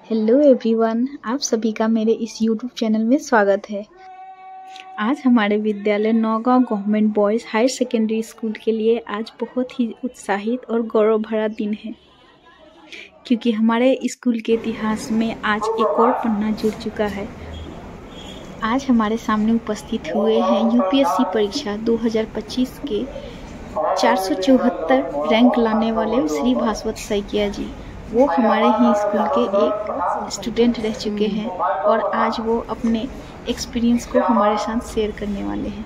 Hello everyone, आप सभी का मेरे इस यूट्यूब चैनल में स्वागत है। आज हमारे विद्यालय Nagaon government boys higher secondary school के लिए आज बहुत ही उत्साहित और गौरव भरा दिन है, क्योंकि हमारे स्कूल के इतिहास में आज एक और पन्ना जुड़ चुका है। आज हमारे सामने उपस्थित हुए हैं यूपीएससी परीक्षा 2025 के 474 रैंक लाने वाले श्री भास्वत सैकिया जी। वो हमारे ही स्कूल के एक स्टूडेंट रह चुके हैं और आज वो अपने एक्सपीरियंस को हमारे साथ शेयर करने वाले हैं।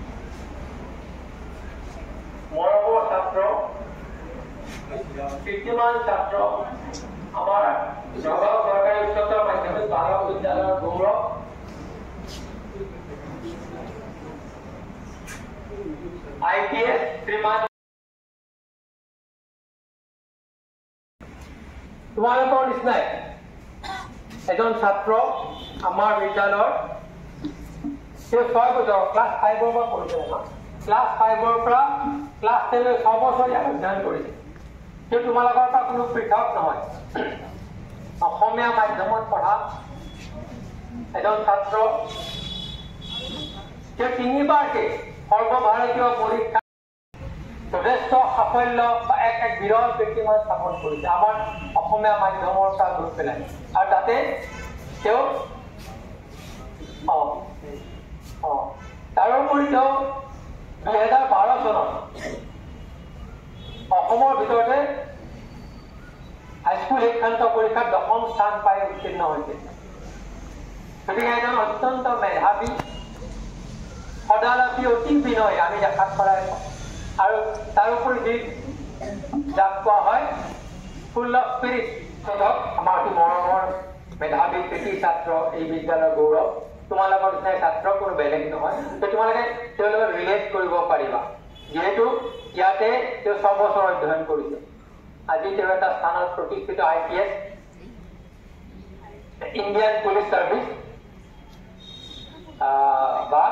তোমালোকৰ নিচিনাই এজন ছাত্ৰ আমাৰ বিদ্যালয়ৰ 6 বছৰ ক্লাছ 5ৰ পৰা পঢ়িছে ক্লাছ 5ৰ পৰা ক্লাছ 10 6 বছৰ ইয়াত অধ্যয়ন কৰিছে কিন্তু তোমালোকৰ পৰা কোনো পৃথক নহয় অসমীয়া মাধ্যমত পঢ়া এজন ছাত্ৰ তেওঁ তিনিবাৰকে সৰ্বভাৰতীয় পৰীক্ষা যথেষ্ট সাফল্য বা এক বিৰল ব্যক্তিমান স্থাপন কৰিছে আমাৰ অসমীয়া মাধ্যমৰ পৰা গৈ পেলাই আৰু তাতে তেওঁ তাৰোপৰি তেওঁ 2012 চনত অসমৰ ভিতৰতে হাইস্কুল শিক্ষান্ত পৰীক্ষাত 10ম স্থান পাই উত্তীৰ্ণ হৈছে গতিকে এজন অত্যন্ত মেধাৱী সদালাপী অতি বিনয় আমি দেখাত পৰাই আৰু তাৰোপৰি যি যাক কোৱা হয় ফুল অফ স্পিৰিট আমাৰ অতি মৰমৰ মেধাৱী কৃতি ছাত্ৰ এই বিদ্যালয়ৰ গৌৰৱ তোমালোকৰ নিচিনা ছাত্ৰ কোনো বেলেগ নহয় তোমালোকে তেওঁলোকক ৰিলেট কৰিব পাৰিবা যিহেতু ইয়াতে তেওঁ 6 বছৰ অধ্যয়ন কৰিছে আজি তেওঁ এটা স্থানত প্ৰতিষ্ঠিত IPS ইণ্ডিয়ান পুলিচ চাৰ্ভিচ বা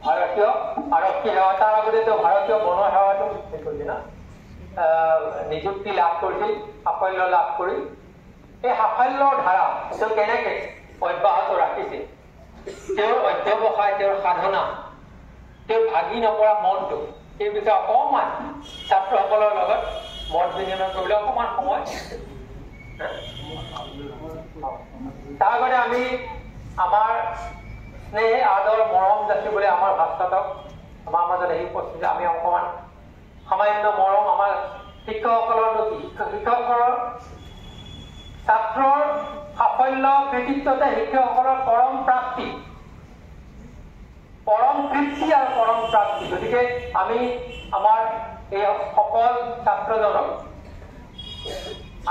ভাৰতীয় আৰক্ষী সেৱা তাৰ আগতে তেওঁ ভাৰতীয় বন সেৱাটো কৰিছিল না নিযুক্তি লাভ কৰিছিল সাফল্য লাভ কৰি এই সাফল্যৰ ধাৰা তেওঁ কেনেকৈ অব্যাহত ৰাখিছিল তেওঁৰ অধ্যৱসায় তেওঁৰ সাধনা তেওঁ ভাগি নপৰা মনটো এই বিষয়ে অকণমান ছাত্ৰসকলৰ লগত মত বিনিময় কৰিবলৈ অকণমান সময় তাৰ আগতে আমি আমাৰ স্নেহ আদৰ মৰম যাচিবলৈ আমাৰ ভাস্কৰক আমাৰ মাজত আহি উপস্থিত আমি অকণমান সামান্য মৰম আমাৰ শিক্ষকসকলৰ নথি শিক্ষকসকলৰ ছাত্ৰৰ সাফল্য কৃতিত্বতে শিক্ষকসকলৰ পৰম তৃপ্তি আৰু পৰম প্ৰাপ্তি গতিকে আমি আমাৰ এই সকল ছাত্ৰজনক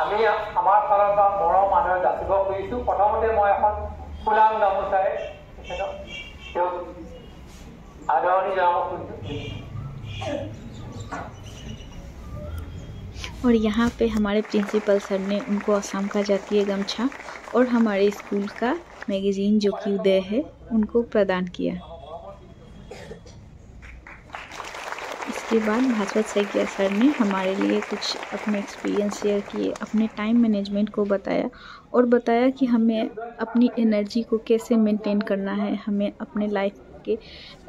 আমি আমাৰ ফালৰ পৰা মৰম আদৰ যাচিব খুজিছোঁ প্ৰথমতে মই এখন ফুলাম গামোচাৰে আদৰণি জনাব খুজিছোঁ और यहाँ पे हमारे प्रिंसिपल सर ने उनको असम का जातीय गमछा और हमारे स्कूल का मैगजीन जो कि उदय है उनको प्रदान किया। इसके बाद भास्वत सैकिया सर ने हमारे लिए कुछ अपने एक्सपीरियंस शेयर किए, अपने टाइम मैनेजमेंट को बताया और बताया कि हमें अपनी एनर्जी को कैसे मेंटेन करना है, हमें अपने लाइफ के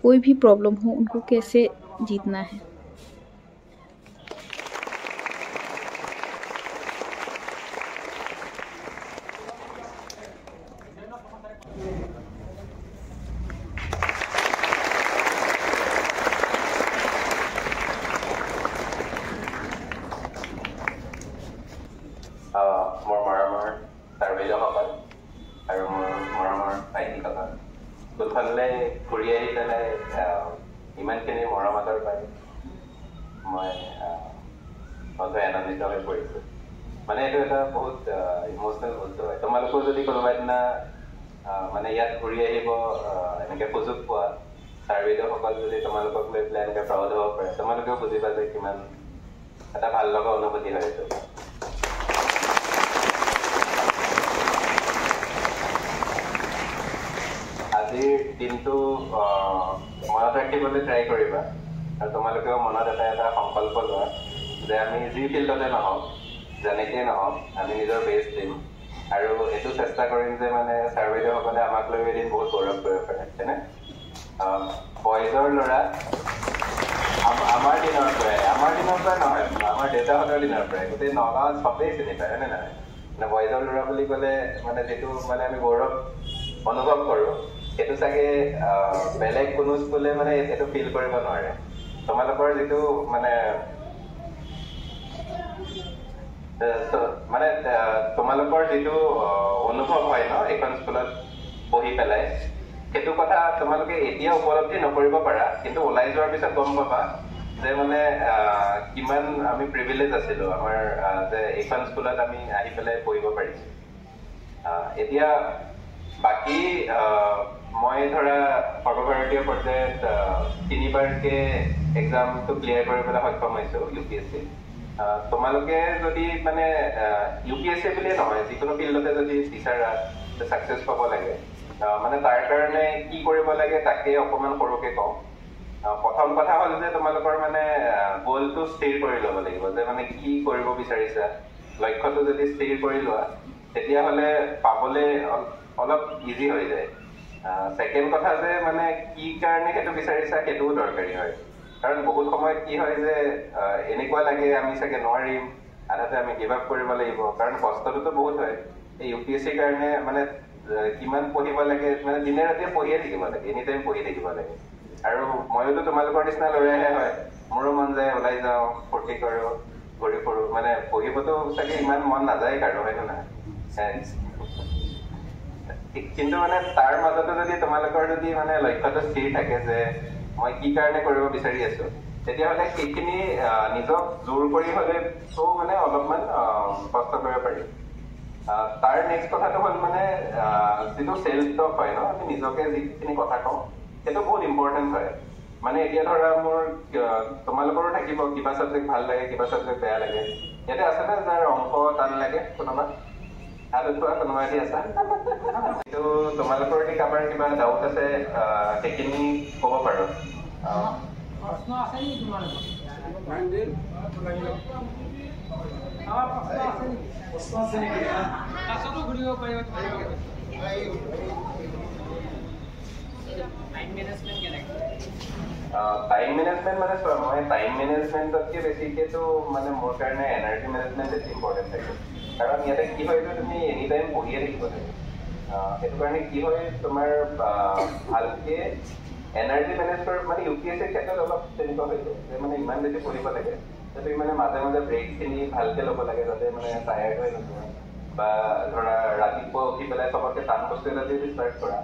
कोई भी प्रॉब्लम हो उनको कैसे जीतना है। মোৰ মৰমৰ ছাৰ-বাইদেউসকল আৰু মোৰ মৰমৰ ভাইটিসকল কোনফালে ঘূৰি আহি পেলাই ইমানখিনি মৰম আদৰ পাই মই সদায় আনন্দিত হৈ পৰিছোঁ মানে এইটো এটা বহুত ইম'চনেল বস্তু হয় তোমালোকেও যদি কোনোবা দিনা মানে ইয়াত ঘূৰি আহিব এনেকৈ সুযোগ পোৱা ছাৰ-বাইদেউসকল যদি তোমালোকক লৈ পেলাই এনেকৈ প্ৰাউড হ'ব পাৰে তোমালোকেও বুজিবা যে কিমান এটা ভাল লগা অনুভূতি হয় এইটো আজিৰ দিনটো মনত ৰাখিবলৈ ট্ৰাই কৰিবা আৰু তোমালোকেও মনত এটা সংকল্প লোৱা যে আমি যি ফিল্ডতে নহওক যেনেকৈ নহওক আমি নিজৰ বেষ্ট দিম আৰু এইটো চেষ্টা কৰিম যে মানে ছাৰ বাইদেউসকলে আমাক লৈ এদিন বহুত গৌৰৱ কৰিব পাৰে হয়নে বয়জৰ ল'ৰা আমাৰ দিনৰ পৰাই নহয় আমাৰ দেউতাহঁতৰ দিনৰ পৰাই গোটেই নগাঁৱত চবেই চিনি পায় হয়নে নহয় মানে বয়জৰ ল'ৰা বুলি ক'লে মানে যিটো মানে আমি গৌৰৱ অনুভৱ কৰোঁ সেইটো চাগে বেলেগ কোনো স্কুলে মানে এইটো ফিল কৰিব নোৱাৰে তোমালোকৰ যিটো মানে তোমালোকৰ যিটো অনুভৱ হয় ন এইখন স্কুলত পঢ়ি পেলাই সেইটো কথা তোমালোকে এতিয়া উপলব্ধি নকৰিব পাৰা কিন্তু ওলাই যোৱাৰ পিছত গম পাবা যে মানে কিমান আমি প্ৰিভিলেজ আছিলো আমাৰ যে এইখন স্কুলত আমি আহি পেলাই পঢ়িব পাৰিছো এতিয়া বাকী মই ধৰা সৰ্বভাৰতীয় পৰ্যায়ত 3বাৰকে এক্সামটো ক্লিয়াৰ কৰিবলৈ সক্ষম হৈছো UPSC তোমালোকে যদি মানে UPSC বুলিয়ে নহয় যিকোনো ফিল্ডতে যদি টিচাৰ ছাকচেছ পাব লাগে মানে তাৰ কাৰণে কি কৰিব লাগে তাকে অকণমান সৰুকে কওঁ প্ৰথম কথা হ'ল যে তোমালোকৰ মানে গ'লটো স্থিৰ কৰি ল'ব লাগিব যে মানে কি কৰিব বিচাৰিছা লক্ষ্যটো যদি স্থিৰ কৰি লোৱা তেতিয়াহ'লে পাবলৈ অলপ ইজি হৈ যায় ছেকেণ্ড কথা যে মানে কি কাৰণে সেইটো বিচাৰিছা সেইটোও দৰকাৰী হয় কাৰণ বহুত সময়ত কি হয় যে এনেকুৱা লাগে আমি চাগে নোৱাৰিম আধাতে আমি গিভ আপ কৰিব লাগিব কাৰণ কষ্টটোতো বহুত হয় এই UPSCৰ কাৰণে মানে কিমান পঢ়িব লাগে মানে দিনে ৰাতিয়ে পঢ়িয়ে থাকিব লাগে এনি টাইম পঢ়ি থাকিব লাগে আৰু মইতো তোমালোকৰ নিচিনা ল'ৰাইহে হয় মোৰো মন যায় ওলাই যাওঁ ফূৰ্তি কৰোঁ ঘূৰি ফুৰোঁ মানে পঢ়িবতো চাগে ইমান মন নাযায় কাৰো হয় নহয় কিন্তু মানে তাৰ মাজতো যদি তোমালোকৰ যদি মানে লক্ষ্যটো স্থিৰ থাকে যে মই কি কাৰণে কৰিব বিচাৰি আছো তেতিয়াহ'লে সেইখিনি নিজক জোৰ কৰি হ'লেও মানে অলপমান কষ্ট কৰিব পাৰি তাৰ নেক্সট কথাটো হ'ল মানে যিটো চেল্ফ টক হয় ন আমি নিজকে যিখিনি কথা কওঁ সেইটো বহুত ইম্পৰ্টেণ্ট হয় মানে এতিয়া ধৰা মোৰ তোমালোকৰো থাকিব কিবা ছাবজেক্ট ভাল লাগে কিবা ছাবজেক্ট বেয়া লাগে ইয়াতে আছে নে যাৰ অংক টান লাগে কোনোবা হাত উঠোৱা কোনোবা এটি আছা কিন্তু তোমালোকৰ যদি কাৰোবাৰ কিবা ডাউট আছে সেইখিনি ক'ব পাৰো প্ৰশ্ন আছে নেকি তোমালোকৰ টাইম মেনেজমেণ্ট মানে চোৱা মই টাইম মেনেজমেণ্টতকৈ বেছিকেতো মানে মোৰ কাৰণে এনাৰ্জি মেনেজমেণ্ট বেছি ইম্পৰ্টেণ্ট থাকে কাৰণ ইয়াতে কি হয় যে তুমি এনি টাইম পঢ়িয়ে থাকিব লাগে সেইটো কাৰণে কি হয় তোমাৰ ভালকে এনাৰ্জি মেনেজ কৰি মানে UPSCৰ ক্ষেত্ৰত অলপ তেনেকুৱা হৈ যায় যে মানে ইমান বেছি পঢ়িব লাগে যে তুমি মানে মাজে মাজে ব্ৰেকখিনি ভালকে ল'ব লাগে যাতে মানে টায়াৰ্ড হৈ নোযোৱা বা ধৰা ৰাতিপুৱা উঠি পেলাই চবতকে টান বস্তু এটা যদি ষ্টাৰ্ট কৰা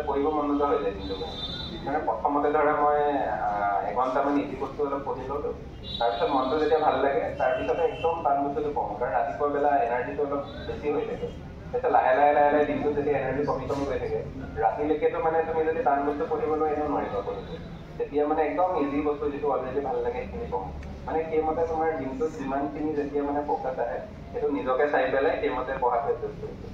পঢ়িব মন নোযোৱা হৈ যায় কিন্তু মানে প্ৰথমতে ধৰা মই এঘণ্টামান ইজি বস্তু অলপ পঢ়িলোতো তাৰপিছত মনটো যেতিয়া ভাল লাগে তাৰপিছতে একদম টান বস্তুটো পঢ়োঁ কাৰণ ৰাতিপুৱা বেলা এনাৰ্জিটো অলপ বেছি হৈ থাকে তাৰপিছত লাহে লাহে দিনটোত যদি এনাৰ্জি কমি গৈ থাকে ৰাতিলৈকেতো মানে তুমি যদি টান বস্তু পঢ়িবলৈ এনেও নোৱাৰিবা পঢ়িব তেতিয়া মানে একদম ইজি বস্তু যিটো অলৰেডি ভাল লাগে সেইখিনি পঢ়োঁ মানে সেইমতে তোমাৰ দিনটোত যিমানখিনি যেতিয়া মানে ফ'কাছ আহে সেইটো নিজকে চাই পেলাই সেইমতে পঢ়াটো এডজাষ্ট কৰিছোঁ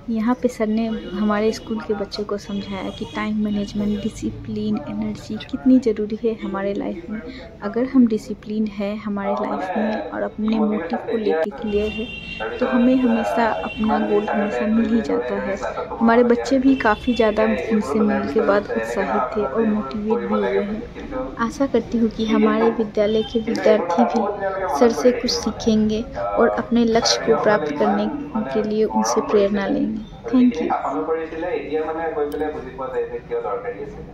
यहाँ पे सर ने हमारे स्कूल के बच्चों को समझाया कि टाइम मैनेजमेंट डिसिप्लिन एनर्जी कितनी ज़रूरी है हमारे लाइफ में अगर हम डिसिप्लिन है हमारे लाइफ में और अपने मोटिव को लेके क्लियर है तो हमें हमेशा अपना गोल हमेशा मिल ही जाता है हमारे बच्चे भी काफ़ी ज़्यादा उनसे मिलने के बाद उत्साहित थे और मोटिवेट भी हुए हैं आशा करती हूँ कि हमारे विद्यालय के विद्यार्थी भी सर से कुछ सीखेंगे और अपने लक्ष्य को प्राप्त करने के लिए उनसे प्रेरणा लेंगे थैंक यू আসন কৰিছিলে এতিয়া মানে গৈ পেলাই বুজি পোৱা যায় যে কিয় দৰকাৰী আছিলে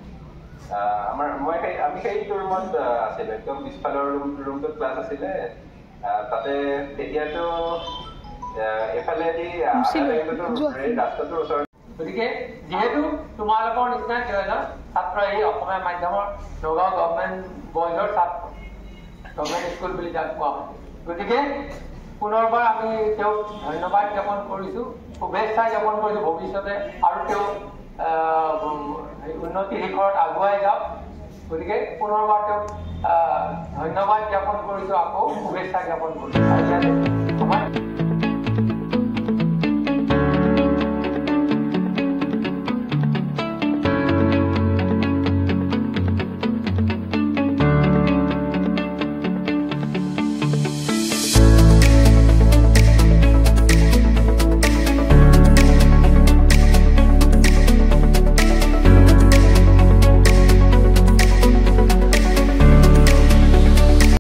আমি সেইটো ৰুমত আছিলোঁ একদম পিছফালৰ ৰুমটোত ক্লাছ আছিলে তাতে তেতিয়াতো এফালেদি ৰাস্তাটোৰ ওচৰত গতিকে যিহেতু তোমালোকৰ নিচিনা কেইজন ছাত্ৰ এই অসমীয়া মাধ্যমৰ নগাঁও গভৰ্ণমেণ্ট বয়জৰ ছাত্ৰ গভৰ্ণমেণ্ট স্কুল বুলি যাক কোৱা হয় গতিকে পুনৰবাৰ আমি তেওঁক ধন্যবাদ জ্ঞাপন কৰিছোঁ শুভেচ্ছা জ্ঞাপন কৰিছোঁ ভৱিষ্যতে আৰু তেওঁ উন্নতিৰ শিখৰত আগুৱাই যাওক গতিকে পুনৰবাৰ তেওঁক ধন্যবাদ জ্ঞাপন কৰিছোঁ আকৌ শুভেচ্ছা জ্ঞাপন কৰিছোঁ